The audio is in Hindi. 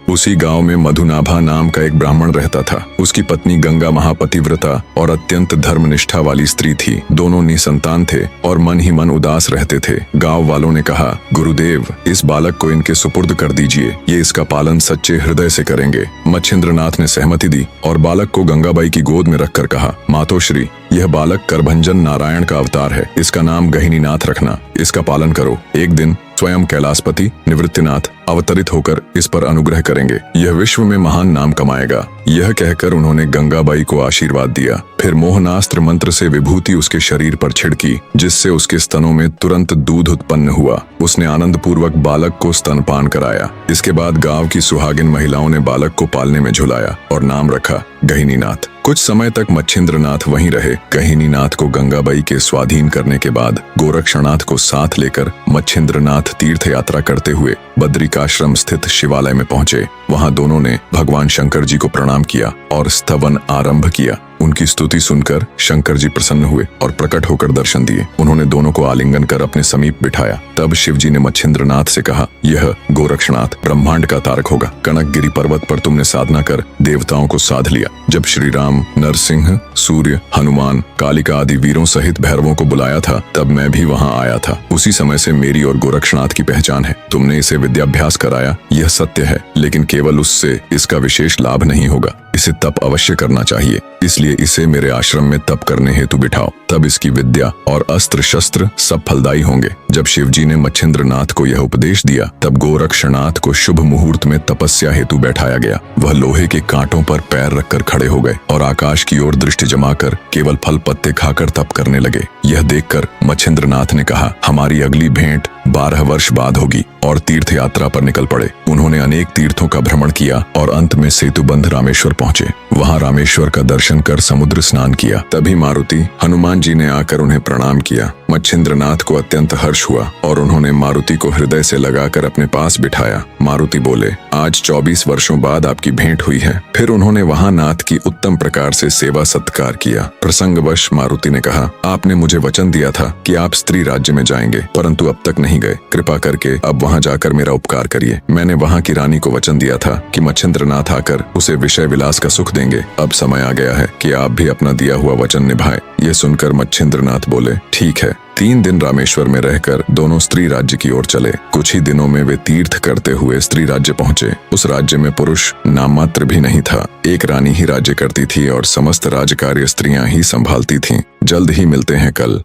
उसी गांव में मधुनाभा नाम का एक ब्राह्मण रहता था। उसकी पत्नी गंगा महापतिव्रता और अत्यंत धर्मनिष्ठा वाली स्त्री थी। दोनों निसंतान थे और मन ही मन उदास रहते थे। गांव वालों ने कहा, गुरुदेव, इस बालक को इनके सुपुर्द कर दीजिए, ये इसका पालन सच्चे हृदय से करेंगे। मच्छिंद्रनाथ ने सहमति दी और बालक को गंगाबाई की गोद में रखकर कहा, मातोश्री, यह बालक करभंजन नारायण का अवतार है। इसका नाम गहिनीनाथ रखना। इसका पालन करो। एक दिन स्वयं कैलाशपति निवृत्तिनाथ अवतरित होकर इस पर अनुग्रह करेंगे। यह विश्व में महान नाम कमाएगा। यह कहकर उन्होंने गंगाबाई को आशीर्वाद दिया। फिर मोहनास्त्र मंत्र से विभूति उसके शरीर पर छिड़की, जिससे उसके स्तनों में तुरंत दूध उत्पन्न हुआ। उसने आनंद पूर्वक बालक को स्तनपान कराया। इसके बाद गांव की सुहागिन महिलाओं ने बालक को पालने में झुलाया और नाम रखा गहिनीनाथ। कुछ समय तक मच्छिंद्रनाथ वहीं रहे। गहिनीनाथ को गंगाबाई के स्वाधीन करने के बाद गोरक्षनाथ को साथ लेकर मच्छिंद्रनाथ तीर्थ यात्रा करते हुए बद्रिकाश्रम स्थित शिवालय में पहुंचे। वहां दोनों ने भगवान शंकर जी को प्रणाम किया और स्तवन आरंभ किया। उनकी स्तुति सुनकर शंकर जी प्रसन्न हुए और प्रकट होकर दर्शन दिए। उन्होंने दोनों को आलिंगन कर अपने समीप बिठाया। तब शिव जी ने मच्छिंद्रनाथ से कहा, यह गोरक्षनाथ ब्रह्मांड का तारक होगा। कनकगिरी पर्वत पर तुमने साधना कर देवताओं को साध लिया। जब श्री राम, नरसिंह, सूर्य, हनुमान, कालिका आदि वीरों सहित भैरवों को बुलाया था, तब मैं भी वहां आया था। उसी समय से मेरी और गोरक्षनाथ की पहचान है। तुमने इसे विद्याभ्यास कराया, यह सत्य है, लेकिन केवल उससे इसका विशेष लाभ नहीं होगा। इसे तप अवश्य करना चाहिए। इसलिए इसे मेरे आश्रम में तप करने हेतु बिठाओ। तब इसकी विद्या और अस्त्र शस्त्र सब फलदायी होंगे। जब शिवजी ने मच्छिंद्रनाथ को यह उपदेश दिया, तब गोरक्षनाथ को शुभ मुहूर्त में तपस्या हेतु बैठाया गया। वह लोहे के कांटों पर पैर रखकर खड़े हो गए और आकाश की ओर दृष्टि जमाकर केवल फल पत्ते खाकर तप करने लगे। यह देखकर मच्छिंद्रनाथ ने कहा, हमारी अगली भेंट 12 वर्ष बाद होगी, और तीर्थ यात्रा पर निकल पड़े। उन्होंने अनेक तीर्थों का भ्रमण किया और अंत में सेतुबंध रामेश्वर पहुंचे। वहां रामेश्वर का दर्शन कर समुद्र स्नान किया। तभी मारुति हनुमान जी ने आकर उन्हें प्रणाम किया। मच्छिंद्रनाथ को अत्यंत हर्ष हुआ और उन्होंने मारुति को हृदय से लगाकर अपने पास बिठाया। मारुति बोले, आज 24 वर्षों बाद आपकी भेंट हुई है। फिर उन्होंने वहां नाथ की उत्तम प्रकार से सेवा सत्कार किया। प्रसंगवश मारुति ने कहा, आपने मुझे वचन दिया था कि आप स्त्री राज्य में जाएंगे, परंतु अब तक नहीं गए। कृपा करके अब वहां जाकर मेरा उपकार करिए। मैंने वहां की रानी को वचन दिया था कि मच्छिंद्रनाथ आकर उसे विषय विलास का सुख देंगे। अब समय आ गया है कि आप भी अपना दिया हुआ वचन निभाएं। यह सुनकर मच्छिंद्रनाथ बोले, ठीक है। 3 दिन रामेश्वर में रहकर दोनों स्त्री राज्य की ओर चले। कुछ ही दिनों में वे तीर्थ करते हुए स्त्री राज्य पहुंचे। उस राज्य में पुरुष नाम मात्र भी नहीं था। एक रानी ही राज्य करती थी और समस्त राजकार्य स्त्रियां ही संभालती थीं। जल्द ही मिलते हैं कल।